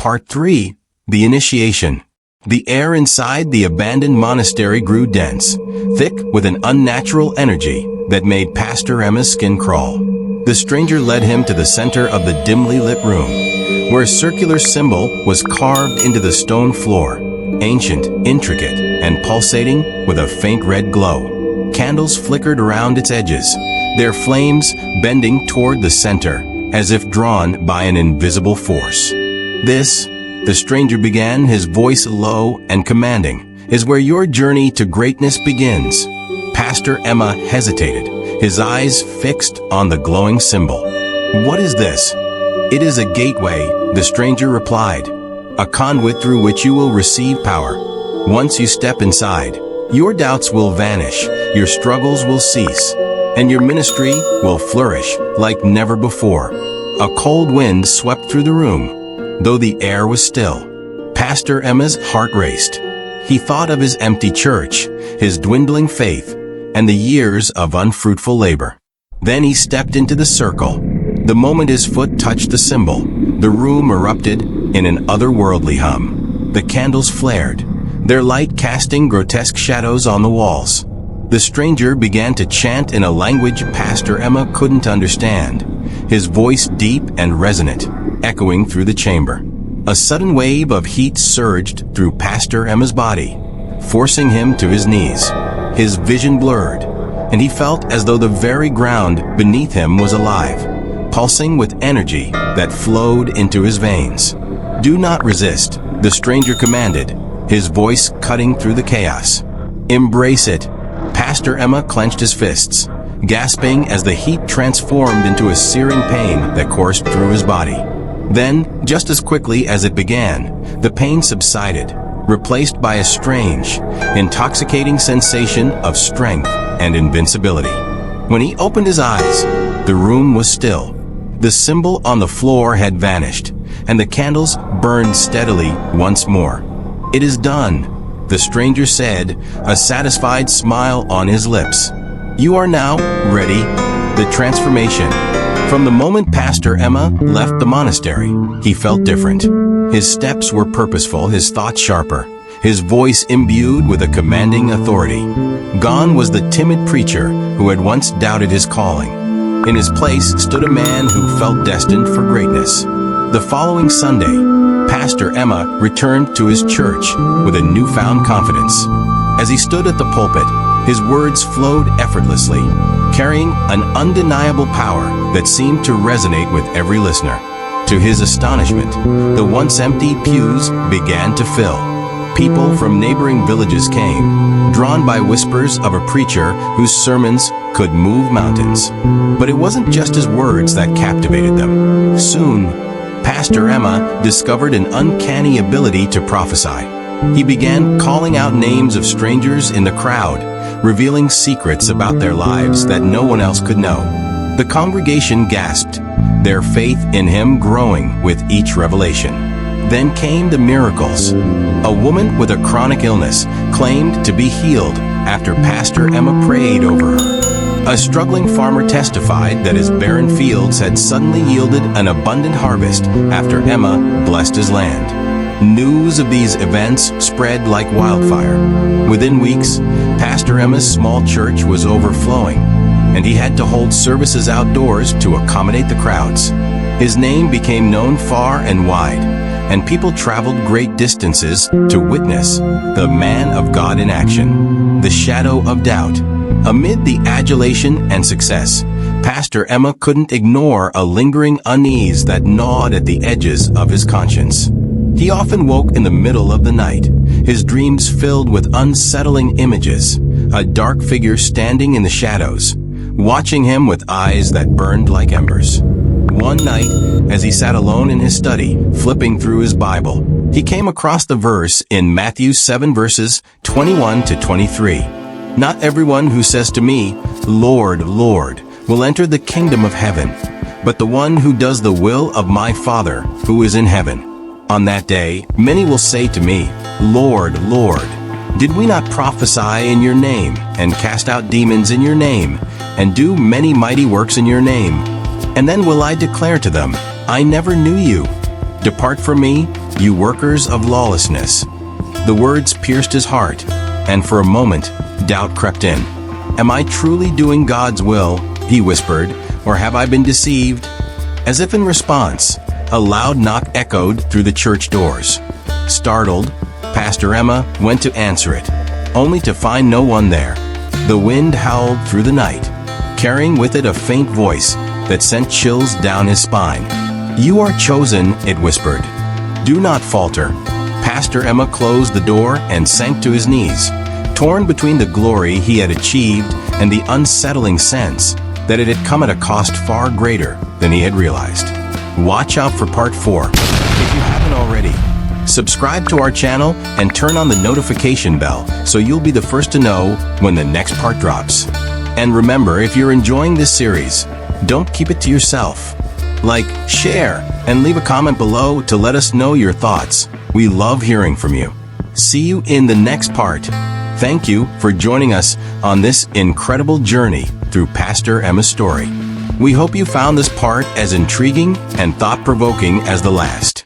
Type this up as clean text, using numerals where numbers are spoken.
Part 3. The Initiation. The air inside the abandoned monastery grew dense, thick with an unnatural energy that made Pastor Emma's skin crawl. The stranger led him to the center of the dimly lit room, where a circular symbol was carved into the stone floor, ancient, intricate, and pulsating with a faint red glow. Candles flickered around its edges, their flames bending toward the center, as if drawn by an invisible force. This, the stranger began, his voice low and commanding, is where your journey to greatness begins. Pastor Emma hesitated, his eyes fixed on the glowing symbol. What is this? It is a gateway, the stranger replied, a conduit through which you will receive power. Once you step inside, your doubts will vanish, your struggles will cease, and your ministry will flourish like never before. A cold wind swept through the room, though the air was still. Pastor Emma's heart raced. He thought of his empty church, his dwindling faith, and the years of unfruitful labor. Then he stepped into the circle. The moment his foot touched the symbol, the room erupted in an otherworldly hum. The candles flared, their light casting grotesque shadows on the walls. The stranger began to chant in a language Pastor Emma couldn't understand, his voice deep and resonant, echoing through the chamber. A sudden wave of heat surged through Pastor Emma's body, forcing him to his knees. His vision blurred, and he felt as though the very ground beneath him was alive, pulsing with energy that flowed into his veins. Do not resist, the stranger commanded, his voice cutting through the chaos. Embrace it. Pastor Emma clenched his fists, gasping as the heat transformed into a searing pain that coursed through his body. Then, just as quickly as it began, the pain subsided, replaced by a strange, intoxicating sensation of strength and invincibility. When he opened his eyes, the room was still. The symbol on the floor had vanished, and the candles burned steadily once more. It is done, the stranger said, a satisfied smile on his lips. You are now ready. The transformation. From the moment Pastor Emma left the monastery, he felt different. His steps were purposeful, his thoughts sharper, his voice imbued with a commanding authority. Gone was the timid preacher who had once doubted his calling. In his place stood a man who felt destined for greatness. The following Sunday, Pastor Emma returned to his church with a newfound confidence. As he stood at the pulpit, his words flowed effortlessly, carrying an undeniable power that seemed to resonate with every listener. To his astonishment, the once empty pews began to fill. People from neighboring villages came, drawn by whispers of a preacher whose sermons could move mountains. But it wasn't just his words that captivated them. Soon, Pastor Emma discovered an uncanny ability to prophesy. He began calling out names of strangers in the crowd, revealing secrets about their lives that no one else could know. The congregation gasped, their faith in him growing with each revelation. Then came the miracles. A woman with a chronic illness claimed to be healed after Pastor Emma prayed over her. A struggling farmer testified that his barren fields had suddenly yielded an abundant harvest after Emma blessed his land. News of these events spread like wildfire. Within weeks, Pastor Emma's small church was overflowing, and he had to hold services outdoors to accommodate the crowds. His name became known far and wide, and people traveled great distances to witness the man of God in action. The shadow of doubt. Amid the adulation and success, Pastor Emma couldn't ignore a lingering unease that gnawed at the edges of his conscience. He often woke in the middle of the night, his dreams filled with unsettling images, a dark figure standing in the shadows, watching him with eyes that burned like embers. One night, as he sat alone in his study, flipping through his Bible, he came across the verse in Matthew 7 verses 21 to 23. Not everyone who says to me, Lord, Lord, will enter the kingdom of heaven, but the one who does the will of my Father who is in heaven. On that day, many will say to me, Lord, Lord, did we not prophesy in your name, and cast out demons in your name, and do many mighty works in your name? And then will I declare to them, I never knew you. Depart from me, you workers of lawlessness." The words pierced his heart, and for a moment, doubt crept in. "Am I truly doing God's will?" he whispered, "or have I been deceived?" As if in response, a loud knock echoed through the church doors. Startled, Pastor Emma went to answer it, only to find no one there. The wind howled through the night, carrying with it a faint voice that sent chills down his spine. "You are chosen," it whispered. "Do not falter." Pastor Emma closed the door and sank to his knees, torn between the glory he had achieved and the unsettling sense that it had come at a cost far greater than he had realized. Watch out for part 4. If you haven't already, subscribe to our channel and turn on the notification bell so you'll be the first to know when the next part drops. And remember, if you're enjoying this series, don't keep it to yourself. Like, share, and leave a comment below to let us know your thoughts. We love hearing from you. See you in the next part. Thank you for joining us on this incredible journey through Pastor Emma's story. We hope you found this part as intriguing and thought-provoking as the last.